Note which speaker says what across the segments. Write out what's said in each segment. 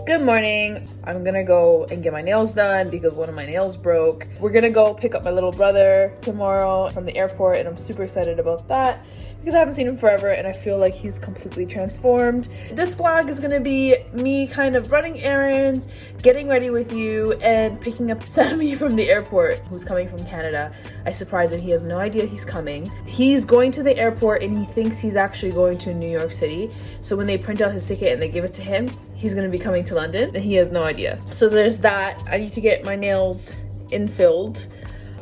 Speaker 1: Good morning. I'm gonna go and get my nails done because one of my nails broke. We're gonna go pick up my little brother tomorrow from the airport, and I'm super excited about that because I haven't seen him forever and I feel like he's completely transformed. This vlog is gonna be me kind of running errands, getting ready with you, and picking up Sammy from the airport, who's coming from Canada. I surprised him. He has no idea he's coming. He's going to the airport and he thinks he's actually going to New York City. So when they print out his ticket and they give it to him, he's gonna be coming to London and he has no idea. So there's that. I need to get my nails infilled.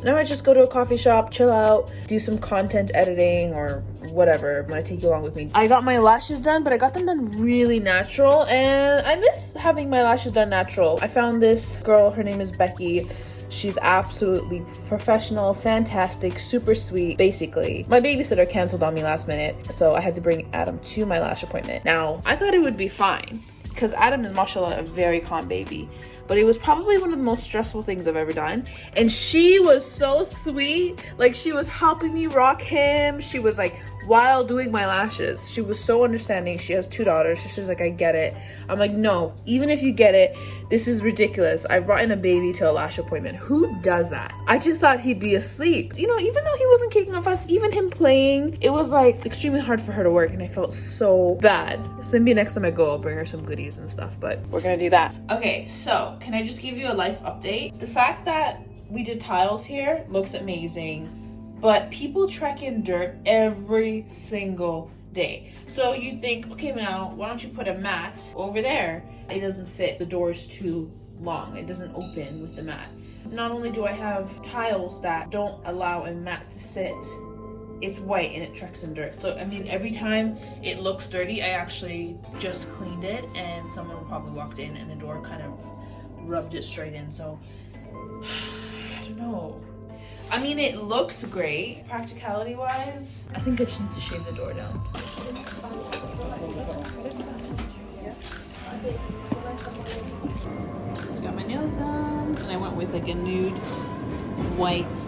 Speaker 1: And I might just go to a coffee shop, chill out, do some content editing or whatever. I'm gonna take you along with me. I got my lashes done, but I got them done really natural and I miss having my lashes done natural. I found this girl, her name is Becky. She's absolutely professional, fantastic, super sweet. Basically, my babysitter canceled on me last minute, so I had to bring Adam to my lash appointment. Now, I thought it would be fine because Adam is, mashallah, a very calm baby. But it was probably one of the most stressful things I've ever done. And she was so sweet. Like, she was helping me rock him. She was like, while doing my lashes, she was so understanding. She has 2 daughters. So she's like, I get it. I'm like, no, even if you get it, this is ridiculous. I brought in a baby to a lash appointment. Who does that? I just thought he'd be asleep. You know, even though he wasn't kicking off us, even him playing, it was like extremely hard for her to work and I felt so bad. So maybe next time I go, I'll bring her some goodies and stuff, but we're gonna do that. Okay, so can I just give you a life update? The fact that we did tiles here looks amazing. But people trek in dirt every single day. So you think, okay, now why don't you put a mat over there? It doesn't fit. The door is too long. It doesn't open with the mat. Not only do I have tiles that don't allow a mat to sit, it's white and it treks in dirt. So, I mean, every time it looks dirty, I actually just cleaned it and someone probably walked in and the door kind of rubbed it straight in. So, I don't know. I mean, it looks great. Practicality wise, I think I just need to shave the door down. I got my nails done and I went with like a nude white,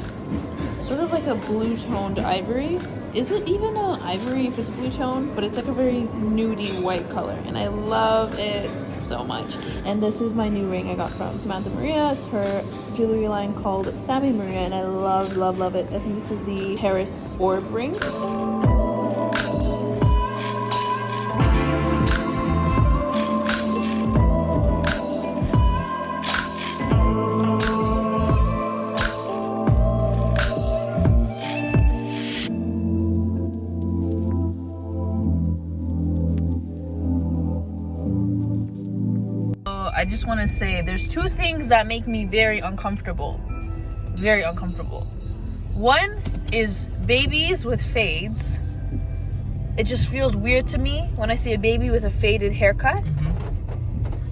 Speaker 1: sort of like a blue toned ivory. Is it even an ivory if it's blue tone? But it's like a very nudie white color and I love it so much. And this is my new ring I got from Samantha Maria. It's her jewelry line called Sammy Maria and I love, love, love it. I think this is the Paris orb ring. I just want to say there's 2 things that make me very uncomfortable. Very uncomfortable. One is babies with fades. It just feels weird to me when I see a baby with a faded haircut.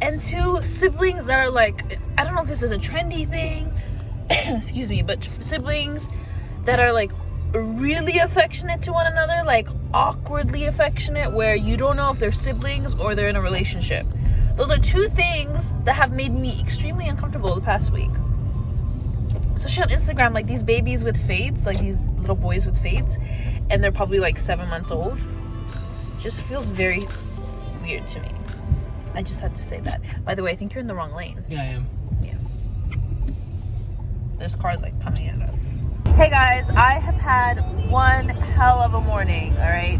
Speaker 1: And 2, siblings that are like, I don't know if this is a trendy thing, excuse me, but siblings that are like really affectionate to one another, like awkwardly affectionate, where you don't know if they're siblings or they're in a relationship. Those are 2 things that have made me extremely uncomfortable the past week. Especially on Instagram, like these babies with fades, like these little boys with fades, and they're probably like 7 months old. Just feels very weird to me. I just had to say that. By the way, I think you're in the wrong lane.
Speaker 2: Yeah, I am.
Speaker 1: Yeah. There's cars like coming at us. Hey guys, I have had one hell of a morning, all right?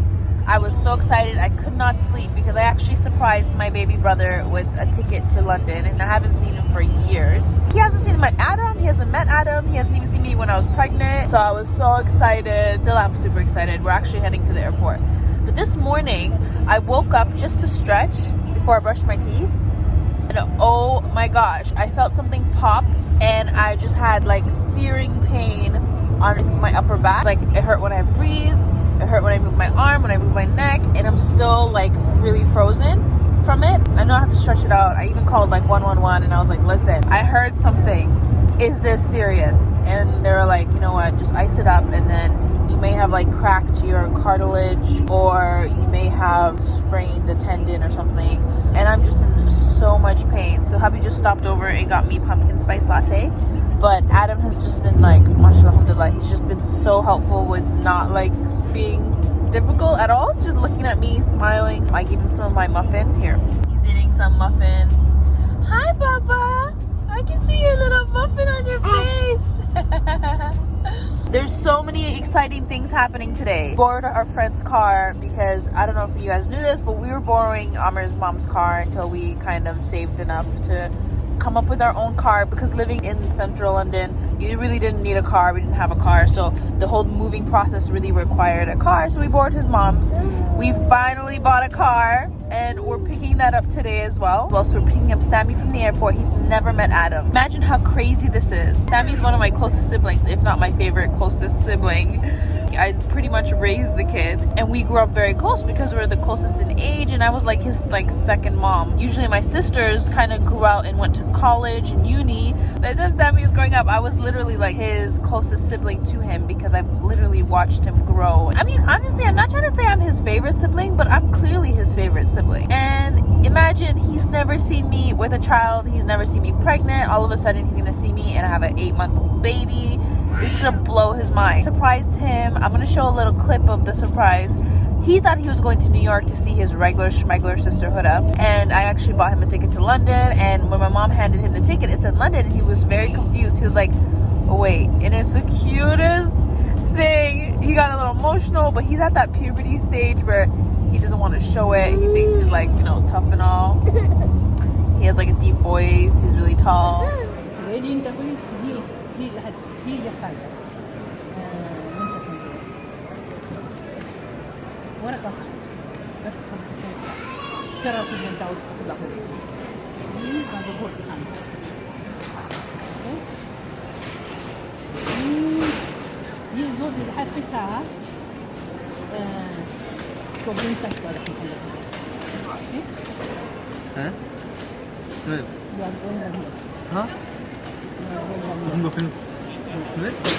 Speaker 1: I was so excited I could not sleep because I actually surprised my baby brother with a ticket to London and I haven't seen him for years. He hasn't seen Adam, he hasn't met Adam, he hasn't even seen me when I was pregnant. So I was so excited. Still, I'm super excited. We're actually heading to the airport. But this morning, I woke up just to stretch before I brushed my teeth. And oh my gosh, I felt something pop and I just had like searing pain on my upper back. Like it hurt when I breathed. It hurt when I moved my arm, when I moved my neck, and I'm still like really frozen from it. I know I have to stretch it out. I even called like 111 and I was like, listen, I heard something. Is this serious? And they were like, you know what, just ice it up and then you may have like cracked your cartilage or you may have sprained a tendon or something. And I'm just in so much pain. So hubby just stopped over and got me pumpkin spice latte. But Adam has just been like, mashallah, alhamdulillah, he's just been so helpful with not like being difficult at all, just looking at me, smiling. I gave him some of my muffin. Here, he's eating some muffin. Hi, Papa. I can see your little muffin on your face. There's so many exciting things happening today. Borrowed our friend's car because I don't know if you guys knew this, but we were borrowing Amar's mom's car until we kind of saved enough to come up with our own car, because living in central London, you really didn't need a car. We didn't have a car, so the whole moving process really required a car, so we borrowed his mom's. We finally bought a car and we're picking that up today as well. So we're picking up Sammy from the airport. He's never met Adam. Imagine how crazy this is. Sammy's one of my closest siblings, if not my favorite closest sibling. I pretty much raised the kid, and we grew up very close because we're the closest in age, and I was like his second mom. Usually my sisters kind of grew out and went to college and uni. By the time Sammy was growing up, I was literally like his closest sibling to him because I've literally watched him grow. I mean, honestly, I'm not trying to say I'm his favorite sibling, but I'm clearly his favorite sibling. And imagine, he's never seen me with a child, he's never seen me pregnant. All of a sudden he's gonna see me and I have an 8-month-old baby. It's gonna blow his mind. Surprised him. I'm gonna show a little clip of the surprise. He thought he was going to New York to see his regular schmegler sisterhood up, and I actually bought him a ticket to London. And when my mom handed him the ticket, it said London, and he was very confused. He was like, oh wait, and it's the cutest thing. He got a little emotional, but he's at that puberty stage where he doesn't want to show it. He thinks he's like, you know, tough and all. He has like a deep voice. He's really tall.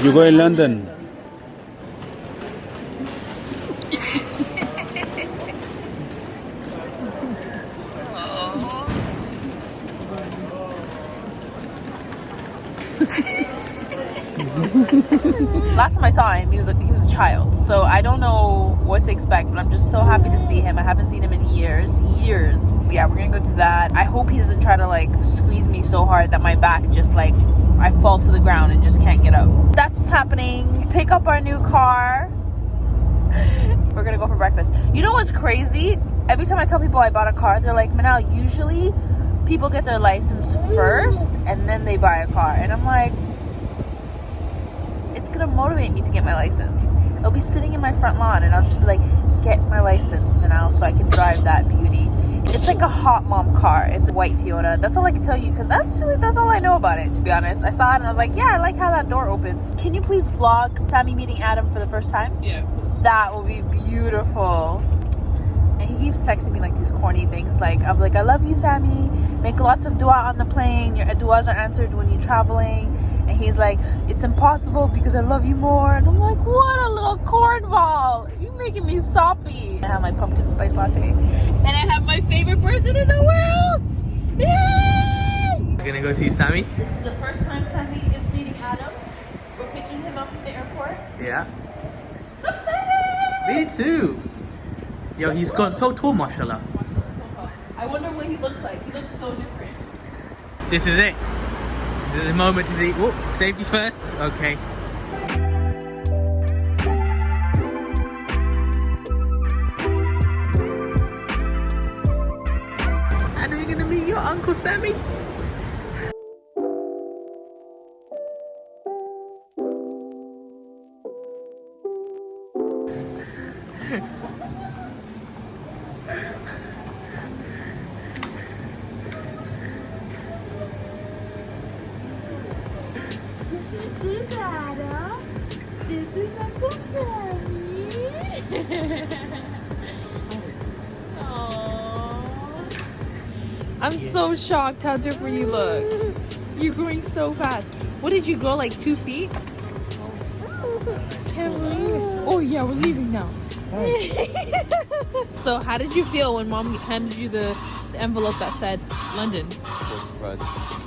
Speaker 2: You go in London.
Speaker 1: Last time I saw him, he was a child, so I don't know what to expect, but I'm just so happy to see him. I haven't seen him in years. Yeah, we're gonna go to that. I hope he doesn't try to like squeeze me so hard that my back just like I fall to the ground and just can't get up. That's what's happening. Pick up our new car. We're gonna go for breakfast. You know what's crazy? Every time I tell people I bought a car, they're like, Manal, usually people get their license first and then they buy a car, and I'm like, it's gonna motivate me to get my license. It'll be sitting in my front lawn and I'll just be like, get my license now so I can drive that beauty. It's like a hot mom car. It's a white Toyota. That's all I can tell you, because that's all I know about it, to be honest. I saw it and I was like, yeah, I like how that door opens. Can you please vlog Sammy meeting Adam for the first time?
Speaker 3: Yeah.
Speaker 1: That will be beautiful. And he keeps texting me like these corny things, like, I'm like, I love you, Sammy. Make lots of dua on the plane. Your duas are answered when you're traveling. And he's like, it's impossible because I love you more. And I'm like, what a little cornball. You're making me soppy. I have my pumpkin spice latte. And I have my favorite person in the world. Yay!
Speaker 3: We're gonna go see Sammy.
Speaker 1: This is the first time Sammy is meeting Adam. We're picking him up from the airport.
Speaker 3: Yeah.
Speaker 1: So excited!
Speaker 3: Me too. Yo, he's got so tall, mashallah.
Speaker 1: I wonder what he looks like. He looks so different.
Speaker 3: This is it. This is a moment to see. Whoop, safety first. Okay. And are we gonna meet your Uncle Sammy?
Speaker 1: This is Adam. This is Uncle Sammy. Aww. I'm so shocked how different you look. You're growing so fast. What did you grow, like 2 feet? Can't believe it. Oh yeah, we're leaving now. So how did you feel when mom handed you the envelope that said London?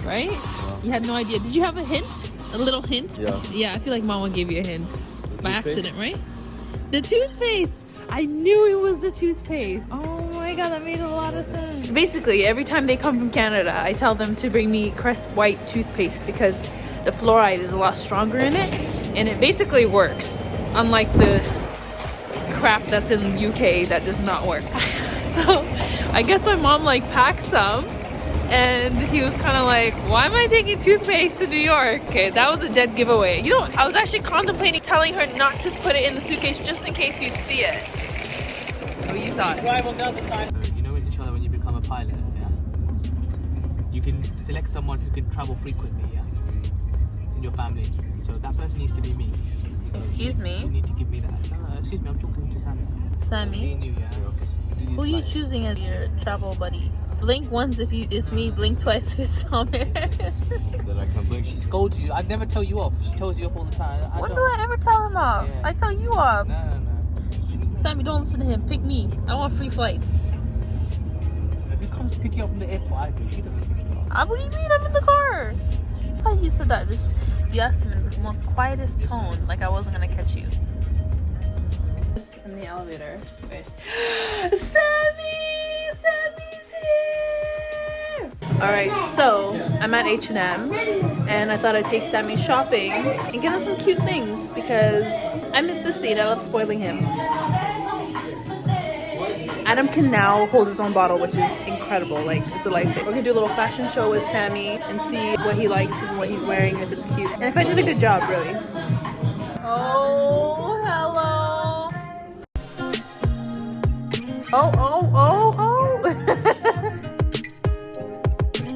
Speaker 1: Right? Yeah. You had no idea. Did you have a hint? A little hint?
Speaker 2: Yeah.
Speaker 1: Yeah, I feel like mama gave you a hint. By accident, right? The toothpaste! I knew it was the toothpaste. Oh my god, that made a lot of sense. Basically, every time they come from Canada, I tell them to bring me Crest White toothpaste because the fluoride is a lot stronger in it, and it basically works. Unlike the crap that's in the UK that does not work. So I guess my mom like packed some, and he was kind of like, why am I taking toothpaste to New York? Okay, that was a dead giveaway. You know, I was actually contemplating telling her not to put it in the suitcase just in case you'd see it. Oh, you saw it.
Speaker 3: Drive on the other side. You know, inshallah, when you become a pilot, yeah, you can select someone who can travel frequently, yeah, in your family. So that person needs to be me. So
Speaker 1: Excuse me?
Speaker 3: You need to give me that. No, excuse me, I'm talking to Sammy.
Speaker 1: Sammy?
Speaker 3: Me and you, yeah.
Speaker 1: Who are you choosing as your travel buddy? Blink once if it's me, blink twice if it's Samir.
Speaker 3: Then I can blink. She scolds you. I'd never tell you off. She tells you off all the time.
Speaker 1: When do I ever tell him off?
Speaker 3: Yeah.
Speaker 1: I tell you off.
Speaker 3: No.
Speaker 1: Sammy, don't listen to him. Pick me. I want free flights.
Speaker 3: If he comes to pick you up from the airport, I do. She doesn't pick you up.
Speaker 1: What do you mean? I'm in the car. How you said that? You asked him in the most quietest tone, like I wasn't gonna catch you. Just in the elevator. Wait. Sammy's here! Alright, so I'm at H&M and I thought I'd take Sammy shopping and get him some cute things because I miss this seat. I love spoiling him. Adam can now hold his own bottle, which is incredible. Like, it's a lifesaver. We're gonna do a little fashion show with Sammy and see what he likes and what he's wearing, if it's cute. And if I did a good job, really. Oh, hello. Oh.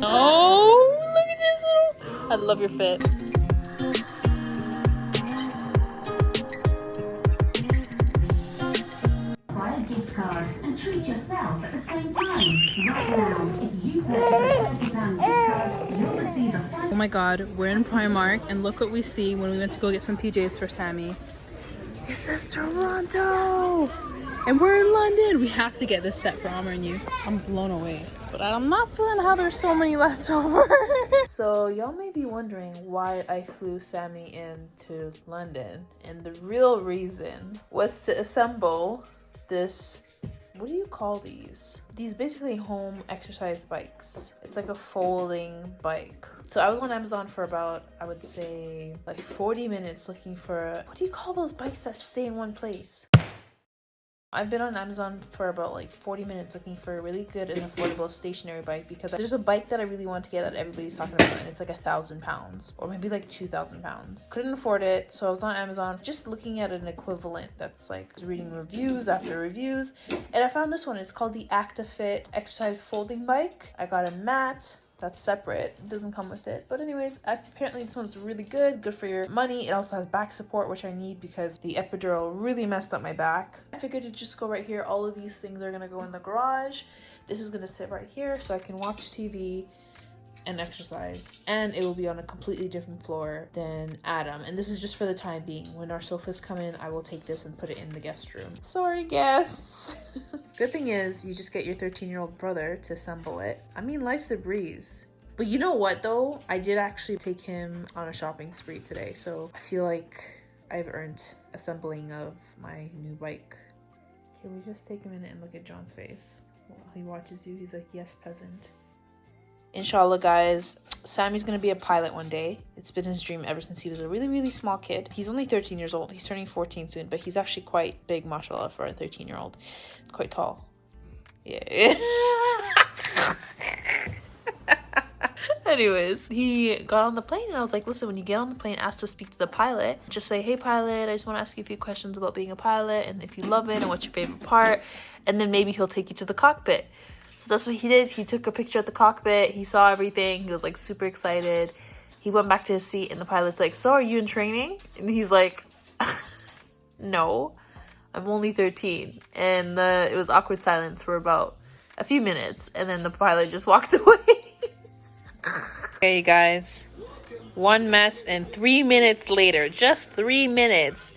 Speaker 1: Oh, look at this little... I love your fit.
Speaker 4: Buy a gift card and treat yourself at the same time. Right now, if you purchase a £30 gift card, you'll receive a $5.
Speaker 1: Oh my god, we're in Primark and look what we see when we went to go get some PJs for Sammy. It says Toronto! And we're in London! We have to get this set for Amr and you. I'm blown away. But I'm not feeling how there's so many left over. So y'all may be wondering why I flew Sammy into London. And the real reason was to assemble this, what do you call these? These basically home exercise bikes. It's like a folding bike. So I was on Amazon for about, I would say, like 40 minutes looking for, what do you call those bikes that stay in one place? I've been on Amazon for about like 40 minutes looking for a really good and affordable stationary bike because there's a bike that I really want to get that everybody's talking about and it's like £1,000 or maybe like £2,000. Couldn't afford it, so I was on Amazon just looking at an equivalent that's like reading reviews after reviews, and I found this one. It's called the ActiFit exercise folding bike. I got a mat. That's separate. It doesn't come with it. But anyways, apparently this one's really good for your money. It also has back support, which I need because the epidural really messed up my back. I figured to just go right here. All of these things are gonna go in the garage. This is gonna sit right here so I can watch TV and exercise, and it will be on a completely different floor than Adam, and this is just for the time being. When our sofas come in, I will take this and put it in the guest room. Sorry, guests. Good thing is you just get your 13-year-old brother to assemble it. I mean, life's a breeze. But you know what though, I did actually take him on a shopping spree today, so I feel like I've earned assembling of my new bike. Can we just take a minute and look at John's face while he watches you? He's like, yes, peasant. Inshallah, guys, Sammy's gonna be a pilot one day. It's been his dream ever since he was a really, really small kid. He's only 13 years old. He's turning 14 soon, but he's actually quite big, mashallah, for a 13-year-old. Quite tall. Yeah. Anyways, he got on the plane and I was like, listen, when you get on the plane, ask to speak to the pilot. Just say, hey, pilot, I just want to ask you a few questions about being a pilot and if you love it and what's your favorite part. And then maybe he'll take you to the cockpit. So that's what he did. He took a picture at the cockpit. He saw everything. He was like super excited. He went back to his seat and the pilot's like, so are you in training? And he's like, no, I'm only 13. And it was awkward silence for about a few minutes. And then the pilot just walked away. Okay, guys, one mess and 3 minutes later, just 3 minutes,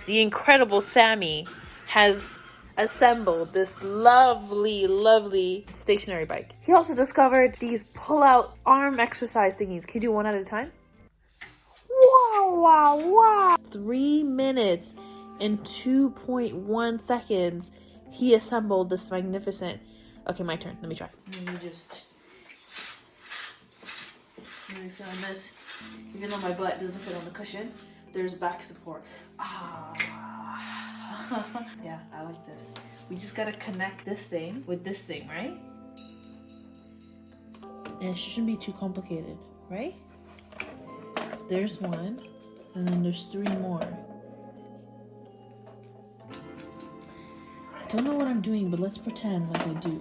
Speaker 1: the incredible Sammy has assembled this lovely stationary bike. He also discovered these pull-out arm exercise thingies. Can you do one at a time? Wow. 3 minutes In 2.1 seconds, he assembled this magnificent... Okay, my turn. Let me try. Let me just... Really feeling this. Even though my butt doesn't fit on the cushion, there's back support. Ah. Yeah, I like this. We just gotta connect this thing with this thing, right? And it shouldn't be too complicated, right? There's one, and then there's 3 more. I don't know what I'm doing, but let's pretend like I do.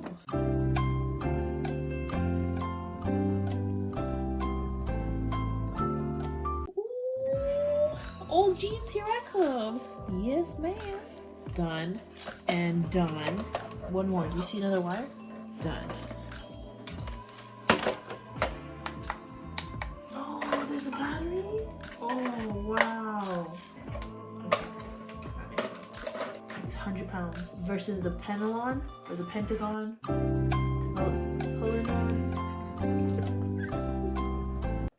Speaker 1: Ooh, old jeans, here I come. Yes, ma'am. Done and done. One more. Do you see another wire? Done. Oh, there's a battery? Oh, wow. Okay, that makes sense. It's 100 pounds versus the Penelon or the Pentagon.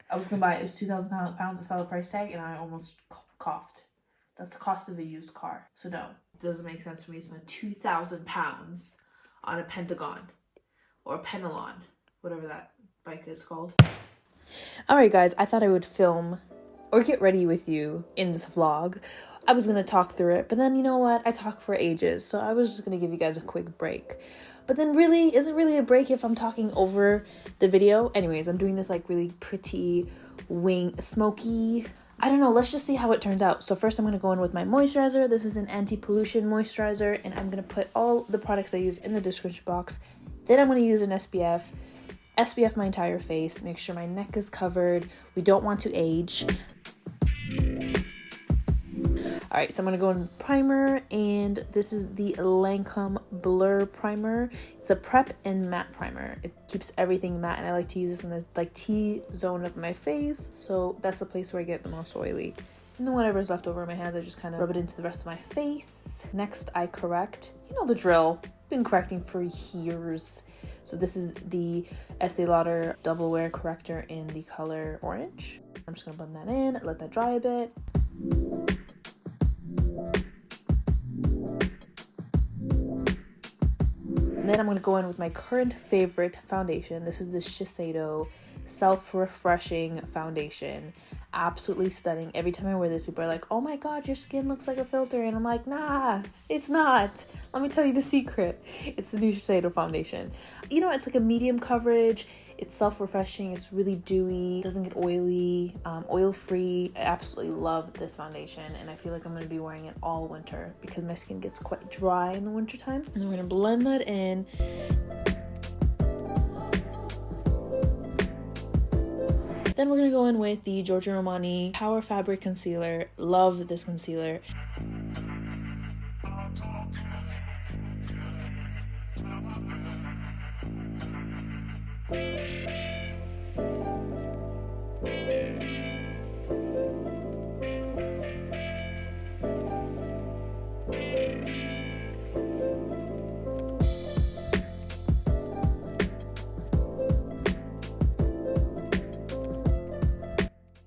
Speaker 1: I was gonna buy it. It was 2,000 pounds, a solid price tag, and I almost coughed. That's the cost of a used car. So no, it doesn't make sense for me to spend 2,000 pounds on a Pentagon or a Penelon, whatever that bike is called. Alright guys, I thought I would film or get ready with you in this vlog. I was going to talk through it, but then you know what? I talk for ages, so I was just going to give you guys a quick break. But then really, is it really a break if I'm talking over the video? Anyways, I'm doing this like really pretty wing, smoky... I don't know, let's just see how it turns out. So first I'm going to go in with my moisturizer. This is an anti-pollution moisturizer, and I'm going to put all the products I use in the description box. Then I'm going to use an SPF my entire face, make sure my neck is covered. We don't want to age. Alright, so I'm going to go in with primer, and this is the Lancome Blur Primer. It's a prep and matte primer. It keeps everything matte, and I like to use this in the like T-zone of my face, so that's the place where I get the most oily. And then whatever's left over in my hands, I just kind of rub it into the rest of my face. Next, I correct. You know the drill. Been correcting for years. So this is the Estée Lauder Double Wear Corrector in the color Orange. I'm just going to blend that in, let that dry a bit. And then I'm going to go in with my current favorite foundation. This is the Shiseido Self-Refreshing Foundation. Absolutely stunning. Every time I wear this, people are like, oh my god, your skin looks like a filter. And I'm like, nah, it's not. Let me tell you the secret. It's the new Shiseido foundation. You know, it's like a medium coverage. It's self-refreshing. It's really dewy. It doesn't get oily. Oil-free. I absolutely love this foundation. And I feel like I'm going to be wearing it all winter because my skin gets quite dry in the wintertime. And we're going to blend that in. Then we're going to go in with the Giorgie Armani Power Fabric Concealer. Love this concealer.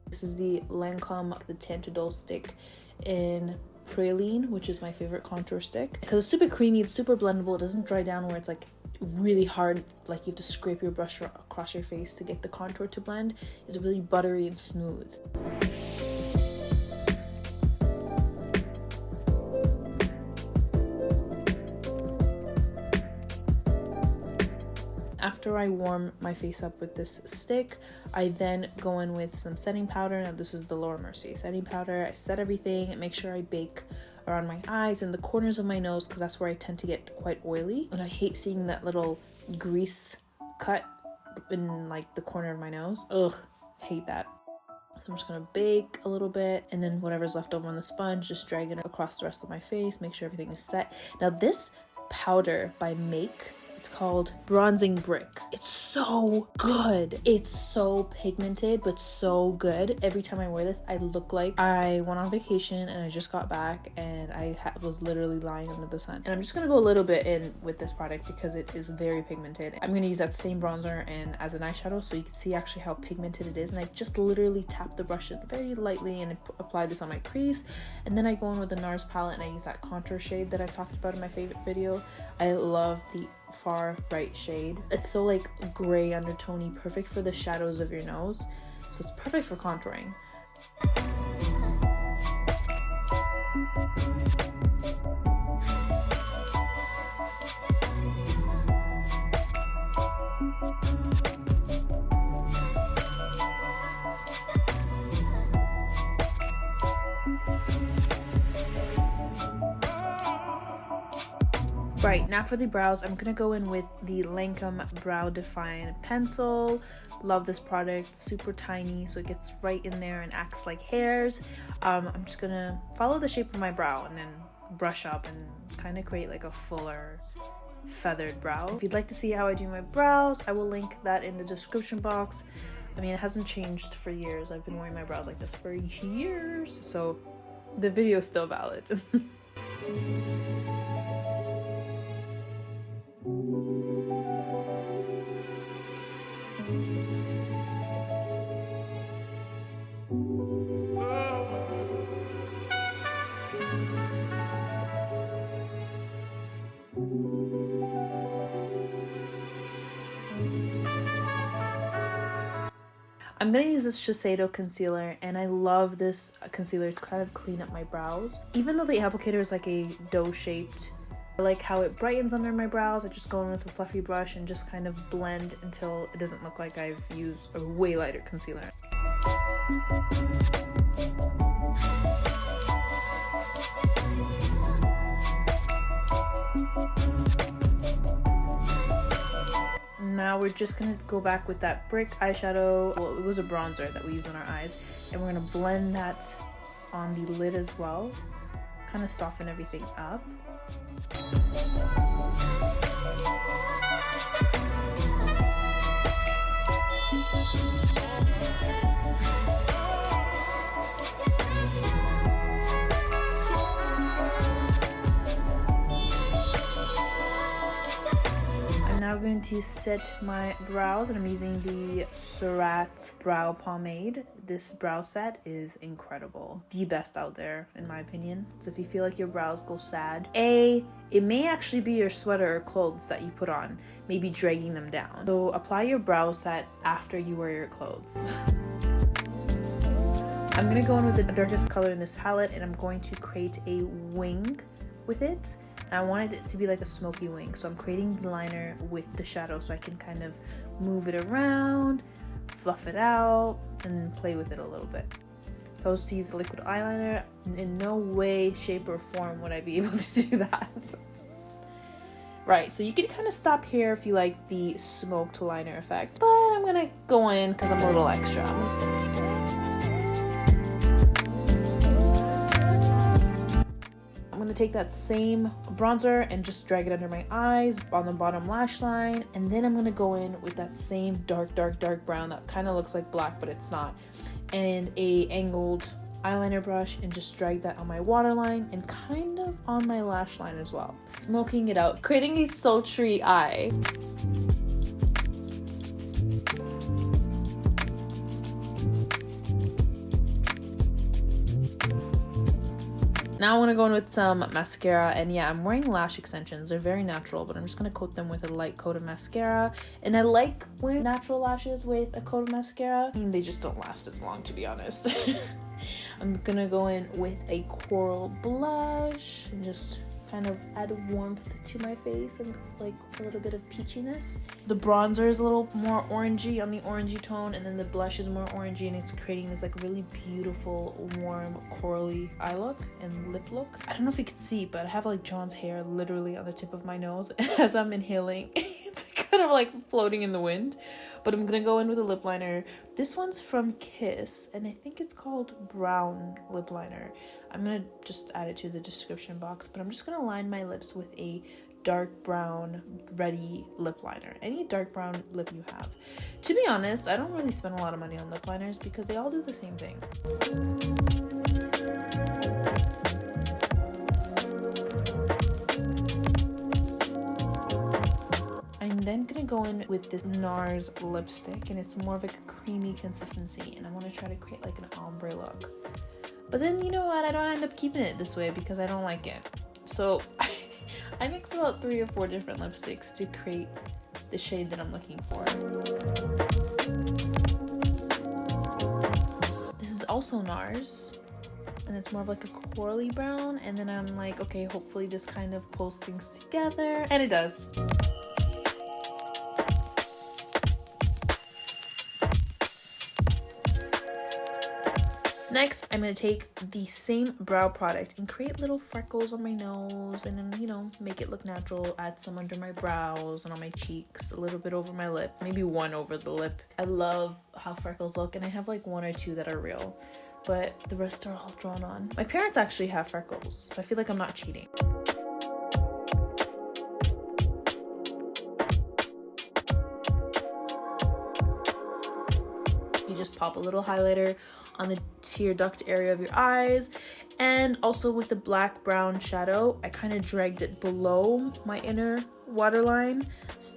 Speaker 1: This is the Lancome, the Tintadol stick in Praline, which is my favorite contour stick. Because it's super creamy, it's super blendable, it doesn't dry down where it's like really hard, like you have to scrape your brush across your face to get the contour to blend. It's really buttery and smooth. After I warm my face up with this stick, I then go in with some setting powder. Now this is the Laura Mercier setting powder. I set everything, make sure I bake around my eyes and the corners of my nose because that's where I tend to get quite oily. And I hate seeing that little grease cut in like the corner of my nose. Ugh, hate that. So I'm just gonna bake a little bit, and then whatever's left over on the sponge, just drag it across the rest of my face, make sure everything is set. Now this powder by Make It's called Bronzing Brick. It's so good. It's so pigmented, but so good. Every time I wear this, I look like I went on vacation and I just got back and I was literally lying under the sun. And I'm just gonna go a little bit in with this product because it is very pigmented. I'm gonna use that same bronzer and as an eyeshadow so you can see actually how pigmented it is. And I just literally tap the brush in very lightly and apply this on my crease. And then I go in with the NARS palette and I use that contour shade that I talked about in my favorite video. I love the far right shade. It's so like gray undertone-y, perfect for the shadows of your nose, so it's perfect for contouring. Right, now for the brows, I'm gonna go in with the Lancome Brow Define Pencil. Love this product, super tiny, so it gets right in there and acts like hairs. I'm just gonna follow the shape of my brow and then brush up and kind of create like a fuller feathered brow. If you'd like to see how I do my brows, I will link that in the description box. I mean, it hasn't changed for years. I've been wearing my brows like this for years, so the video is still valid. I'm gonna use this Shiseido concealer, and I love this concealer to kind of clean up my brows. Even though the applicator is like a dough shaped, I like how it brightens under my brows. I just go in with a fluffy brush and just kind of blend until it doesn't look like I've used a way lighter concealer. Now we're just gonna go back with that brick eyeshadow. Well, it was a bronzer that we used on our eyes, and we're gonna blend that on the lid as well, kind of soften everything up. Now I'm going to set my brows, and I'm using the Surrat brow pomade. This brow set is incredible, the best out there in my opinion. So if you feel like your brows go sad, it may actually be your sweater or clothes that you put on, maybe dragging them down. So apply your brow set after you wear your clothes. I'm gonna go in with the darkest color in this palette, and I'm going to create a wing with it. And I wanted it to be like a smoky wing, so I'm creating the liner with the shadow so I can kind of move it around, fluff it out, and play with it a little bit. If I was to use a liquid eyeliner, in no way, shape, or form would I be able to do that. Right, so you can kind of stop here if you like the smoked liner effect, but I'm gonna go in because I'm a little extra. I'm gonna take that same bronzer and just drag it under my eyes on the bottom lash line, and then I'm gonna go in with that same dark brown that kind of looks like black but it's not, and a angled eyeliner brush, and just drag that on my waterline and kind of on my lash line as well, smoking it out, creating a sultry eye. Now I'm gonna go in with some mascara, and yeah, I'm wearing lash extensions. They're very natural, but I'm just gonna coat them with a light coat of mascara. And I like wearing natural lashes with a coat of mascara. They just don't last as long, to be honest. I'm gonna go in with a coral blush and just kind of add warmth to my face and like a little bit of peachiness. The bronzer is a little more orangey on the orangey tone, and then the blush is more orangey, and it's creating this like really beautiful, warm, corally eye look and lip look. I don't know if you can see, but I have like John's hair literally on the tip of my nose as I'm inhaling. It's kind of like floating in the wind. But I'm gonna go in with a lip liner. This one's from Kiss, and I think it's called Brown Lip Liner. I'm gonna just add it to the description box, but I'm just gonna line my lips with a dark brown ready lip liner. Any dark brown lip you have. To be honest, I don't really spend a lot of money on lip liners because they all do the same thing. I'm then gonna go in with this NARS lipstick, and it's more of like a creamy consistency, and I want to try to create like an ombre look. But then, you know what, I don't end up keeping it this way because I don't like it. So I mix about 3 or 4 different lipsticks to create the shade that I'm looking for. This is also NARS, and it's more of like a corally brown, and then I'm like, okay, hopefully this kind of pulls things together, and it does. Next, I'm going to take the same brow product and create little freckles on my nose, and then, you know, make it look natural. Add some under my brows and on my cheeks, a little bit over my lip, maybe 1 over the lip. I love how freckles look, and I have like 1 or 2 that are real, but the rest are all drawn on. My parents actually have freckles, so I feel like I'm not cheating. You just pop a little highlighter on the tear duct area of your eyes, and also with the black brown shadow, I kind of dragged it below my inner waterline,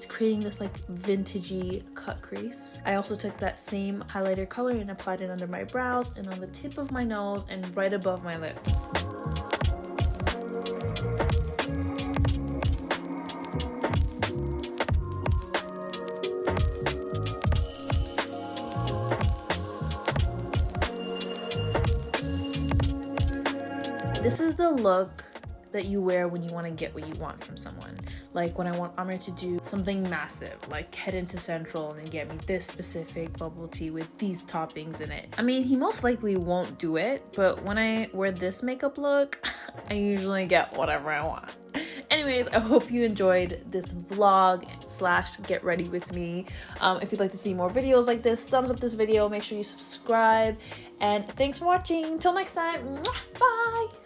Speaker 1: creating this like vintagey cut crease. I also took that same highlighter color and applied it under my brows and on the tip of my nose and right above my lips. This is the look that you wear when you want to get what you want from someone. Like when I want Amr to do something massive, like head into Central and get me this specific bubble tea with these toppings in it. I mean, he most likely won't do it, but when I wear this makeup look, I usually get whatever I want. Anyways, I hope you enjoyed this vlog / get ready with me. If you'd like to see more videos like this, thumbs up this video, make sure you subscribe, and thanks for watching. Till next time, bye!